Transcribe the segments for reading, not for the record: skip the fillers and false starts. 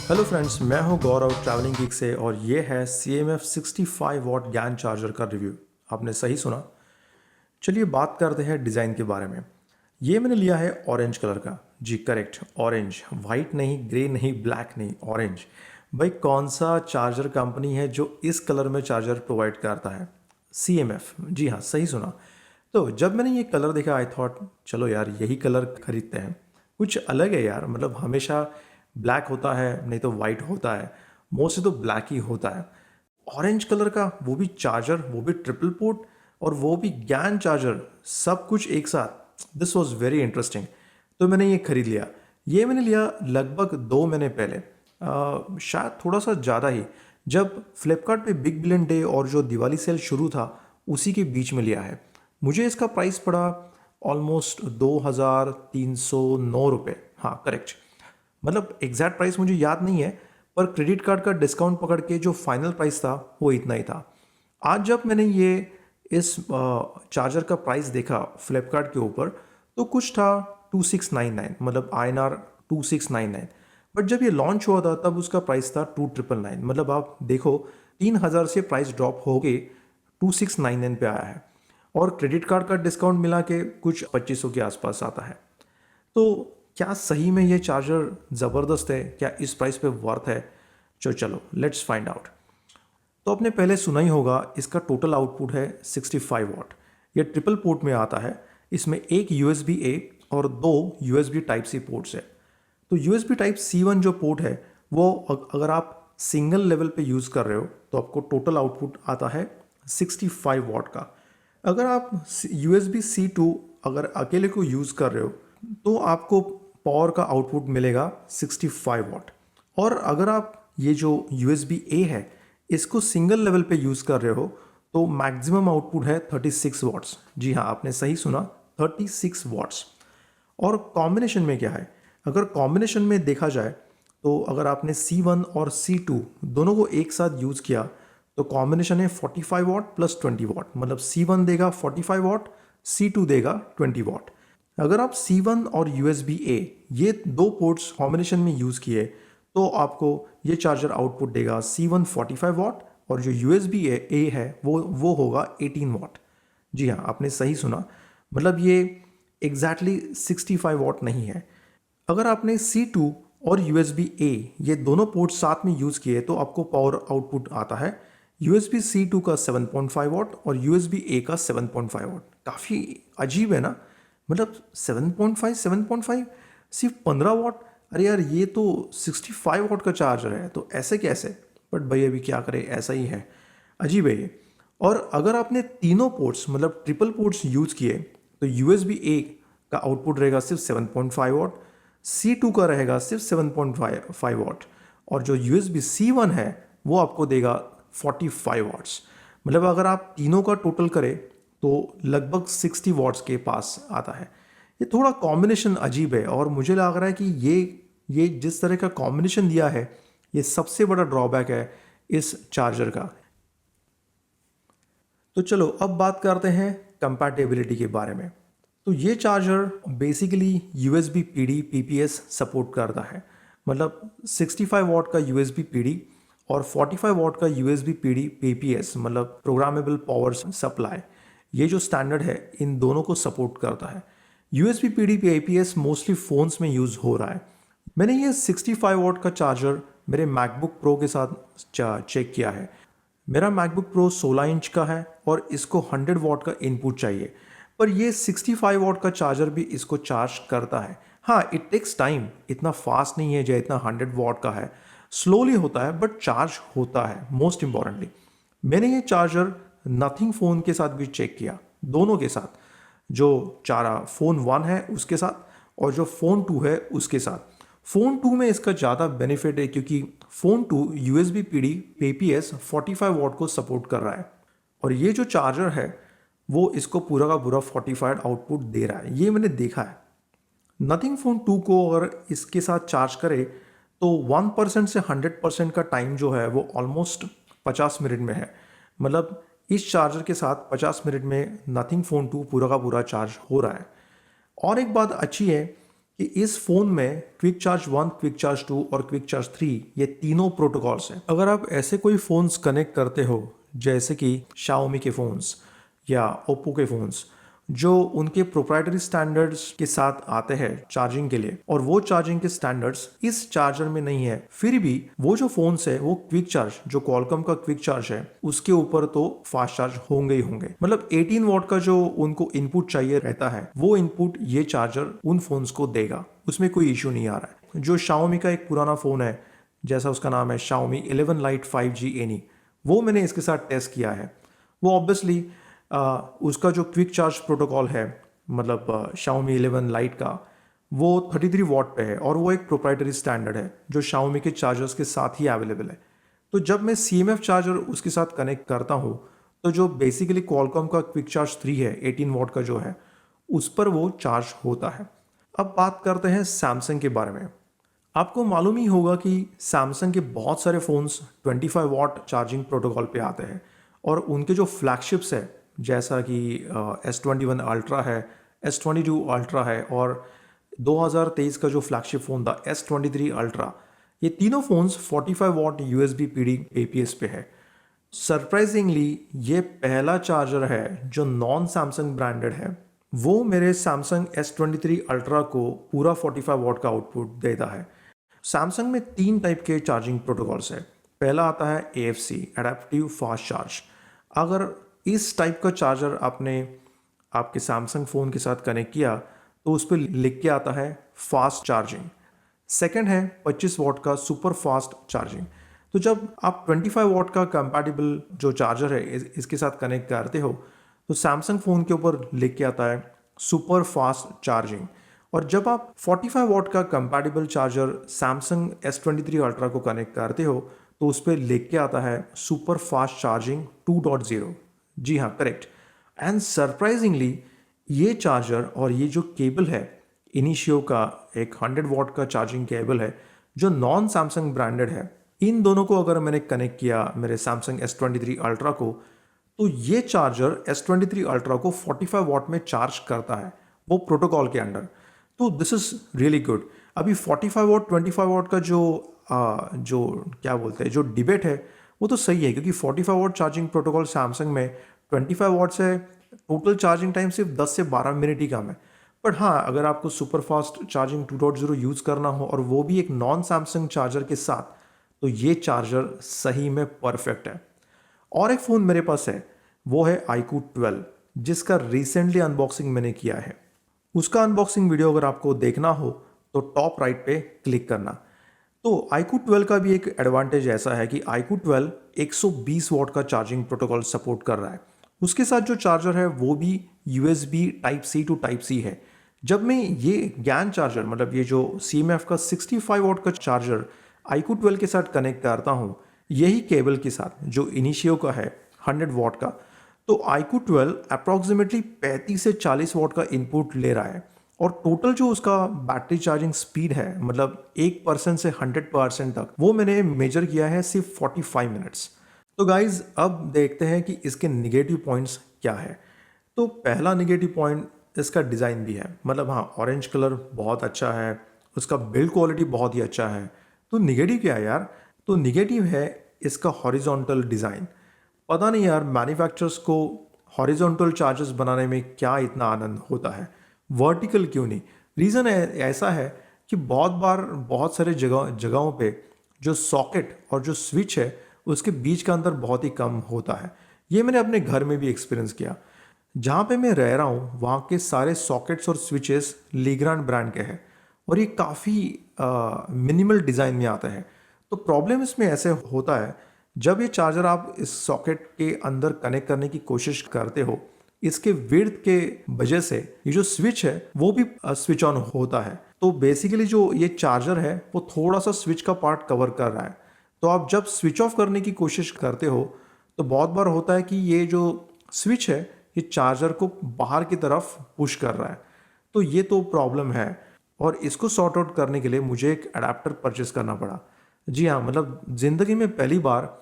Hello friends, मैं हूं गौरव travelling geek से और ये है CMF 65 वॉट ज्ञान चार्जर का रिव्यू। आपने सही सुना। चलिए बात करते हैं डिज़ाइन के बारे में। ये मैंने लिया है ऑरेंज कलर का। जी करेक्ट, ऑरेंज। वाइट नहीं, ग्रे नहीं, ब्लैक नहीं, ऑरेंज। भाई कौन सा चार्जर कंपनी है जो इस कलर में चार्जर प्रोवाइड करता है? CMF। जी हाँ, सही सुना। तो जब मैंने ये कलर देखा आई थॉट चलो यार यही कलर खरीदते हैं। कुछ अलग है यार, मतलब हमेशा ब्लैक होता है, नहीं तो वाइट होता है, मोस्टली तो ब्लैक ही होता है। ऑरेंज कलर का, वो भी चार्जर, वो भी ट्रिपल पोर्ट और वो भी ज्ञान चार्जर, सब कुछ एक साथ। This was very interesting. तो मैंने ये खरीद लिया। ये मैंने लिया लगभग 2 महीने पहले, शायद थोड़ा सा ज़्यादा ही, जब फ्लिपकार्ट पे बिग बिलियन डे और जो दिवाली सेल शुरू था उसी के बीच में लिया है। मुझे इसका प्राइस पड़ा ऑलमोस्ट 2309 रुपये। हाँ करेक्ट, मतलब एग्जैक्ट प्राइस मुझे याद नहीं है, पर क्रेडिट कार्ड का डिस्काउंट पकड़ के जो फाइनल प्राइस था वो इतना ही था। आज जब मैंने ये इस चार्जर का प्राइस देखा फ्लिपकार्ट के ऊपर तो कुछ था 2699, मतलब INR 2699। बट जब ये लॉन्च हुआ था तब उसका प्राइस था 2999। मतलब आप देखो 3000 से प्राइस ड्रॉप हो के 2699 पे आया है और क्रेडिट कार्ड का डिस्काउंट मिला के कुछ 2500 के आसपास आता है। तो क्या सही में ये चार्जर ज़बरदस्त है? क्या इस प्राइस पे वर्थ है? चलो लेट्स फाइंड आउट। तो आपने पहले सुना ही होगा, इसका टोटल आउटपुट है 65 वॉट। ये ट्रिपल पोर्ट में आता है। इसमें एक USB-A और 2 USB टाइप सी पोर्ट्स है। तो USB टाइप C1 जो पोर्ट है वो अगर आप सिंगल लेवल पे यूज़ कर रहे हो तो आपको टोटल आउटपुट आता है 65 वॉट का। अगर आप USB-C2 अगर अकेले को यूज़ कर रहे हो तो आपको पावर का आउटपुट मिलेगा 65 वॉट। और अगर आप ये जो USB-A है इसको सिंगल लेवल पे यूज़ कर रहे हो तो मैक्सिमम आउटपुट है 36 वॉट्स। जी हाँ, आपने सही सुना, 36 वॉट्स। और कॉम्बिनेशन में क्या है? अगर कॉम्बिनेशन में देखा जाए तो अगर आपने C1 और C2 दोनों को एक साथ यूज़ किया तो कॉम्बिनेशन है 45 वॉट प्लस 20 वॉट, मतलब C1 देगा 45 वॉट, C2 देगा 20 वॉट। अगर आप C1 और USB-A ये दो पोर्ट्स कॉम्बिनेशन में यूज़ किए तो आपको ये चार्जर आउटपुट देगा C1 45 वॉट और जो USB-A है वो होगा 18 वॉट। जी हाँ, आपने सही सुना, मतलब ये एग्जैक्टली 65 वॉट नहीं है। अगर आपने C2 और USB-A ये दोनों पोर्ट साथ में यूज़ किए तो आपको पावर आउटपुट आता है USB-C2 का 7.5 वॉट और USB-A का 7.5 वॉट। काफ़ी अजीब है ना, मतलब 7.5 सिर्फ 15 वॉट। अरे यार ये तो 65 वॉट का चार्जर है, तो ऐसे कैसे? बट भाई अभी क्या करें, ऐसा ही है, अजीब है ये। और अगर आपने तीनों पोर्ट्स मतलब ट्रिपल पोर्ट्स यूज़ किए तो USB-A का आउटपुट रहेगा सिर्फ 7.5 वॉट, C2 का रहेगा सिर्फ 7.5 वॉट और जो USB-C1 है वो आपको देगा 45 वॉट्स। मतलब अगर आप तीनों का टोटल करें तो लगभग 60 वॉट्स के पास आता है। ये थोड़ा कॉम्बिनेशन अजीब है और मुझे लग रहा है कि ये जिस तरह का कॉम्बिनेशन दिया है ये सबसे बड़ा ड्रॉबैक है इस चार्जर का। तो चलो अब बात करते हैं कंपैटिबिलिटी के बारे में। तो ये charger basically USB PD PPS support करता है, मतलब 65 वॉट का USB PD और 45 वॉट का USB PD PPS मतलब प्रोग्रामेबल पावर सप्लाई। ये जो स्टैंडर्ड है इन दोनों को सपोर्ट करता है। USB PD PPS mostly phones में यूज़ हो रहा है। मैंने ये 65 वॉट का चार्जर मेरे मैकबुक प्रो के साथ चेक किया है। मेरा मैकबुक प्रो 16 इंच का है और इसको 100 वॉट का इनपुट चाहिए, पर ये 65 वॉट का चार्जर भी इसको चार्ज करता है। हाँ, इट टेक्स टाइम, इतना फास्ट नहीं है जो इतना 100 वॉट का है, स्लोली होता है बट चार्ज होता है। मोस्ट इंपॉर्टेंटली मैंने ये चार्जर नथिंग फ़ोन के साथ भी चेक किया, दोनों के साथ, जो चारा फ़ोन 1 है उसके साथ और जो फ़ोन 2 है उसके साथ। फ़ोन 2 में इसका ज़्यादा बेनिफिट है क्योंकि phone 2 USB PD PPS 45 what को सपोर्ट कर रहा है और ये जो चार्जर है वो इसको पूरा का पूरा 45 आउटपुट दे रहा है। ये मैंने देखा है। नथिंग फ़ोन 2 को अगर इसके साथ चार्ज करे तो 1% से 100% का टाइम जो है वो ऑलमोस्ट 50 मिनट में है। मतलब इस चार्जर के साथ 50 मिनट में नथिंग फ़ोन 2 पूरा का पूरा चार्ज हो रहा है। और एक बात अच्छी है कि इस फ़ोन में क्विक चार्ज 1, क्विक चार्ज 2 और क्विक चार्ज 3 ये तीनों प्रोटोकॉल्स हैं। अगर आप ऐसे कोई फ़ोन्स कनेक्ट करते हो जैसे कि Xiaomi के फ़ोन्स या Oppo के फ़ोन्स जो उनके प्रोप्राइटरी स्टैंडर्ड्स के साथ आते हैं चार्जिंग के लिए, और वो चार्जिंग के स्टैंडर्ड्स इस चार्जर में नहीं है, फिर भी वो जो फोन्स है वो क्विक चार्ज, जो क्वालकॉम का क्विक चार्ज है उसके ऊपर तो फास्ट चार्ज होंगे ही होंगे। मतलब 18 वॉट का जो उनको इनपुट चाहिए रहता है वो इनपुट ये चार्जर उन फोन्स को देगा, उसमें कोई इश्यू नहीं आ रहा है। जो Xiaomi का एक पुराना फोन है, जैसा उसका नाम है Xiaomi 11 Lite 5G Any, वो मैंने इसके साथ टेस्ट किया है। वो ऑब्वियसली उसका जो क्विक चार्ज प्रोटोकॉल है, मतलब Xiaomi 11 Lite का, वो 33 वॉट पे है और वो एक प्रोप्राइटरी स्टैंडर्ड है जो Xiaomi के चार्जर्स के साथ ही अवेलेबल है। तो जब मैं CMF चार्जर उसके साथ कनेक्ट करता हूँ तो जो बेसिकली Qualcomm का क्विक चार्ज 3 है 18 वॉट का जो है, उस पर वो चार्ज होता है। अब बात करते हैं सैमसंग के बारे में। आपको मालूम ही होगा कि सैमसंग के बहुत सारे फ़ोन्स 25 वॉट चार्जिंग प्रोटोकॉल पे आते हैं, और उनके जो फ्लैगशिप्स है जैसा कि S21 अल्ट्रा है, S22 अल्ट्रा है, और 2023 का जो फ्लैगशिप फ़ोन था S23 अल्ट्रा, ये तीनों phones 45 what USB PD APS पे है। सरप्राइजिंगली ये पहला चार्जर है जो नॉन सैमसंग ब्रांडेड है, वो मेरे सैमसंग S23 अल्ट्रा को पूरा 45 वॉट का आउटपुट देता है। सैमसंग में 3 टाइप के चार्जिंग प्रोटोकॉल्स है। पहला आता है AFC, एडेप्टिव फास्ट चार्ज। अगर इस टाइप का चार्जर आपने आपके सैमसंग फ़ोन के साथ कनेक्ट किया तो उस पर लिख के आता है फास्ट चार्जिंग। सेकंड है 25 वॉट का सुपर फास्ट चार्जिंग। तो जब आप 25 वॉट का कंपैटिबल जो चार्जर है इसके साथ कनेक्ट करते हो तो सैमसंग फ़ोन के ऊपर लिख के आता है सुपर फास्ट चार्जिंग। और जब आप 45 वॉट का compatible charger Samsung S23 ultra को कनेक्ट करते हो तो उस पर लिख के आता है सुपर फास्ट चार्जिंग 2.0। जी हाँ, करेक्ट। एंड सरप्राइजिंगली ये चार्जर और ये जो केबल है इनिशियो का एक 100 वॉट का चार्जिंग केबल है जो नॉन सैमसंग ब्रांडेड है, इन दोनों को अगर मैंने कनेक्ट किया मेरे सैमसंग S23 अल्ट्रा को तो ये चार्जर S23 अल्ट्रा को 45 वॉट में चार्ज करता है, वो प्रोटोकॉल के अंडर। तो दिस इज़ रियली गुड। अभी 45 वॉट 25 वॉट का जो क्या बोलते हैं जो डिबेट है वो तो सही है, क्योंकि 45 वॉट चार्जिंग प्रोटोकॉल सैमसंग में 25 वॉट से टोटल चार्जिंग टाइम सिर्फ 10 से 12 मिनट ही कम है। बट हाँ, अगर आपको सुपर फास्ट चार्जिंग 2.0 यूज़ करना हो और वो भी एक नॉन सैमसंग चार्जर के साथ, तो ये चार्जर सही में परफेक्ट है। और एक फ़ोन मेरे पास है, वो है iQOO 12, जिसका रिसेंटली अनबॉक्सिंग मैंने किया है। उसका अनबॉक्सिंग वीडियो अगर आपको देखना हो तो टॉप राइट पे क्लिक करना। तो iQOO 12 का भी एक एडवांटेज ऐसा है कि iQOO 12 120 वॉट का चार्जिंग प्रोटोकॉल सपोर्ट कर रहा है। उसके साथ जो चार्जर है वो भी USB type C to type C है। जब मैं ये GAN चार्जर, मतलब ये जो CMF का 65 वॉट का चार्जर iQOO 12 के साथ कनेक्ट करता हूँ यही केबल के साथ जो इनिशियो का है 100 वॉट का, तो iQOO 12 अप्रॉक्सीमेटली 35 से 40 वॉट का इनपुट ले रहा है, और टोटल जो उसका बैटरी चार्जिंग स्पीड है, मतलब 1% से 100% तक, वो मैंने मेजर किया है सिर्फ 45 मिनट्स। तो गाइज अब देखते हैं कि इसके निगेटिव पॉइंट्स क्या है। तो पहला निगेटिव पॉइंट इसका डिज़ाइन भी है, मतलब हाँ, ऑरेंज कलर बहुत अच्छा है, उसका बिल्ड क्वालिटी बहुत ही अच्छा है। तो निगेटिव क्या है यार? तो निगेटिव है इसका हॉरिजॉन्टल डिज़ाइन। पता नहीं यार, मैन्युफैक्चरर्स को हॉरिजॉन्टल चार्जर्स बनाने में क्या इतना आनंद होता है, वर्टिकल क्यों नहीं? रीज़न ऐसा है कि बहुत बार बहुत सारे जगहों पे जो सॉकेट और जो स्विच है उसके बीच का अंतर बहुत ही कम होता है। ये मैंने अपने घर में भी एक्सपीरियंस किया। जहाँ पे मैं रह रहा हूँ वहाँ के सारे सॉकेट्स और स्विचेस लीग्रांड ब्रांड के हैं, और ये काफ़ी मिनिमल डिज़ाइन में आता है। तो प्रॉब्लम इसमें ऐसे होता है, जब ये चार्जर आप इस सॉकेट के अंदर कनेक्ट करने की कोशिश करते हो, इसके विड्थ के वजह से ये जो स्विच है वो भी स्विच ऑन होता है। तो बेसिकली जो ये चार्जर है वो थोड़ा सा स्विच का पार्ट कवर कर रहा है। तो आप जब स्विच ऑफ करने की कोशिश करते हो तो बहुत बार होता है कि ये जो स्विच है ये चार्जर को बाहर की तरफ पुश कर रहा है। तो ये तो प्रॉब्लम है, और इसको सॉर्ट आउट करने के लिए मुझे एक अडेप्टर परचेस करना पड़ा। जी हाँ, मतलब ज़िंदगी में पहली बार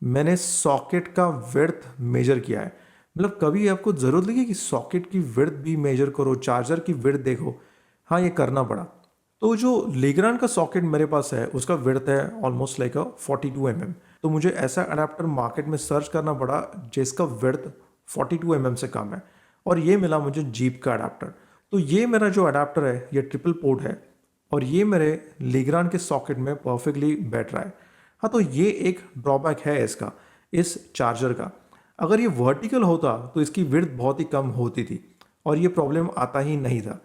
मैंने सॉकेट का विड्थ मेजर किया है। मतलब कभी आपको ज़रूरत लगी कि सॉकेट की विड्थ भी मेजर करो, चार्जर की विड्थ देखो? हाँ, ये करना पड़ा। तो जो लेग्रांड का सॉकेट मेरे पास है उसका विड्थ है ऑलमोस्ट लाइक 42 mm। तो मुझे ऐसा अडाप्टर मार्केट में सर्च करना पड़ा जिसका विड्थ 42 mm से कम है, और ये मिला मुझे जीप का अडाप्टर। तो ये मेरा जो अडाप्टर है ये ट्रिपल पोर्ट है और ये मेरे लेग्रांड के सॉकेट में परफेक्टली बैठ रहा है। हाँ, तो ये एक ड्रॉबैक है इसका, इस चार्जर का। अगर ये वर्टिकल होता तो इसकी विड्थ बहुत ही कम होती थी और ये प्रॉब्लम आता ही नहीं था।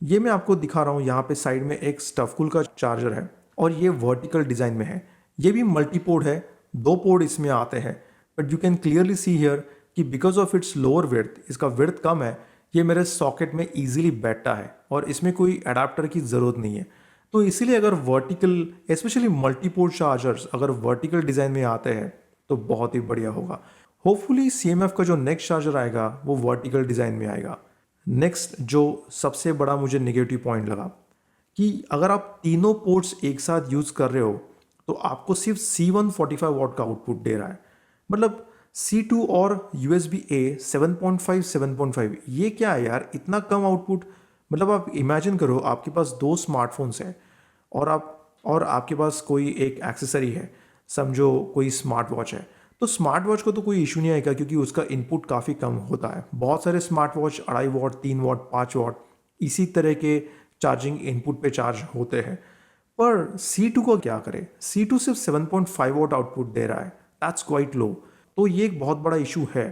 ये मैं आपको दिखा रहा हूँ, यहाँ पे साइड में एक स्टफकूल का चार्जर है और ये वर्टिकल डिज़ाइन में है। ये भी मल्टी पोर्ट है, 2 पोर्ट इसमें आते हैं, but you can clearly see here कि because of its lower width, इसका विड्थ कम है, ये मेरे सॉकेट में ईजिली बैठता है और इसमें कोई अडाप्टर की ज़रूरत नहीं है। तो इसीलिए अगर vertical, specially multi port chargers अगर वर्टिकल डिज़ाइन में आते हैं तो बहुत ही बढ़िया होगा। होपफुली CMF का जो नेक्स्ट चार्जर आएगा वो वर्टिकल डिज़ाइन में आएगा। नेक्स्ट जो सबसे बड़ा मुझे नेगेटिव पॉइंट लगा कि अगर आप तीनों पोर्ट्स एक साथ यूज़ कर रहे हो तो आपको सिर्फ C1 45 वॉट का आउटपुट दे रहा है। मतलब C2 और USB-A 7.5 7.5, ये क्या है यार, इतना कम आउटपुट। मतलब आप इमेजिन करो आपके पास 2 स्मार्टफोन्स हैं और आपके पास कोई एक एक्सेसरी है, समझो कोई स्मार्ट वॉच है। तो स्मार्ट वॉच को तो कोई इशू नहीं आएगा क्योंकि उसका इनपुट काफ़ी कम होता है। बहुत सारे smart watch 2.5 what 3 what 5 what इसी तरह के चार्जिंग इनपुट पे चार्ज होते हैं। पर C2 को क्या करें, C2 सिर्फ 7.5 वॉट आउटपुट दे रहा है, दैट्स क्वाइट लो। तो ये एक बहुत बड़ा इशू है।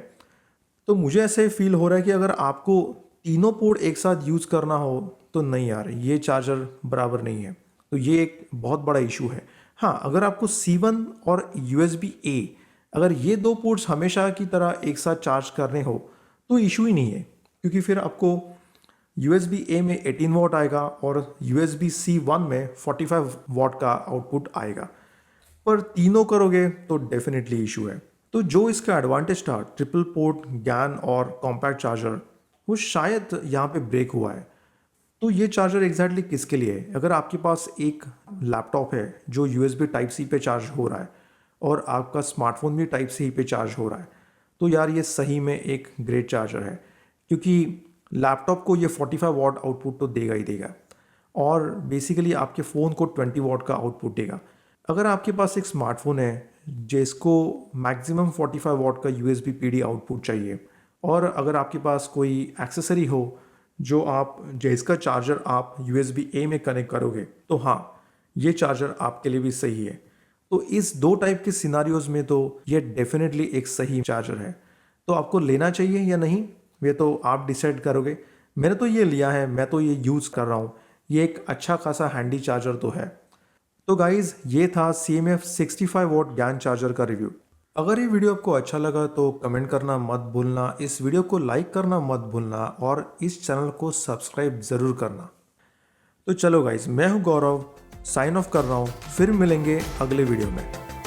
तो मुझे ऐसे फील हो रहा है कि अगर आपको तीनों पोर्ट एक साथ यूज़ करना हो तो नहीं यार, ये चार्जर बराबर नहीं है। तो ये एक बहुत बड़ा इशू है। हाँ, अगर आपको C1 और USB-A, अगर ये 2 पोर्ट्स हमेशा की तरह एक साथ चार्ज करने हो तो इशू ही नहीं है, क्योंकि फिर आपको USB-A में 18 वॉट आएगा और USB-C1 में 45 वॉट का आउटपुट आएगा। पर तीनों करोगे तो डेफिनेटली इशू है। तो जो इसका एडवांटेज था ट्रिपल पोर्ट GAN और कॉम्पैक्ट चार्जर, वो शायद यहाँ पे ब्रेक हुआ है। तो ये चार्जर एग्जैक्टली किसके लिए है? अगर आपके पास एक लैपटॉप है जो USB Type-C पे चार्ज हो रहा है और आपका स्मार्टफोन भी Type-C पे चार्ज हो रहा है, तो यार ये सही में एक ग्रेट चार्जर है, क्योंकि लैपटॉप को ये 45 वॉट आउटपुट तो देगा ही देगा और बेसिकली आपके फ़ोन को 20 वॉट का आउटपुट देगा। अगर आपके पास एक स्मार्टफोन है जिसको मैक्सिमम 45 वॉट का USB PD आउटपुट चाहिए, और अगर आपके पास कोई एक्सेसरी हो जिसका चार्जर आप USB-A में कनेक्ट करोगे, तो हाँ, ये चार्जर आपके लिए भी सही है। तो इस 2 टाइप के सिनारियोज में तो ये डेफिनेटली एक सही चार्जर है। तो आपको लेना चाहिए या नहीं, ये तो आप डिसाइड करोगे। मैंने तो ये लिया है, मैं तो ये यूज़ कर रहा हूँ। ये एक अच्छा खासा हैंडी चार्जर तो है। तो गाइज़, ये था CMF 65 वॉट GAN चार्जर का रिव्यू। अगर ये वीडियो आपको अच्छा लगा तो कमेंट करना मत भूलना, इस वीडियो को लाइक करना मत भूलना और इस चैनल को सब्सक्राइब ज़रूर करना। तो चलो गाइज़, मैं हूँ गौरव, साइन ऑफ कर रहा हूँ। फिर मिलेंगे अगले वीडियो में।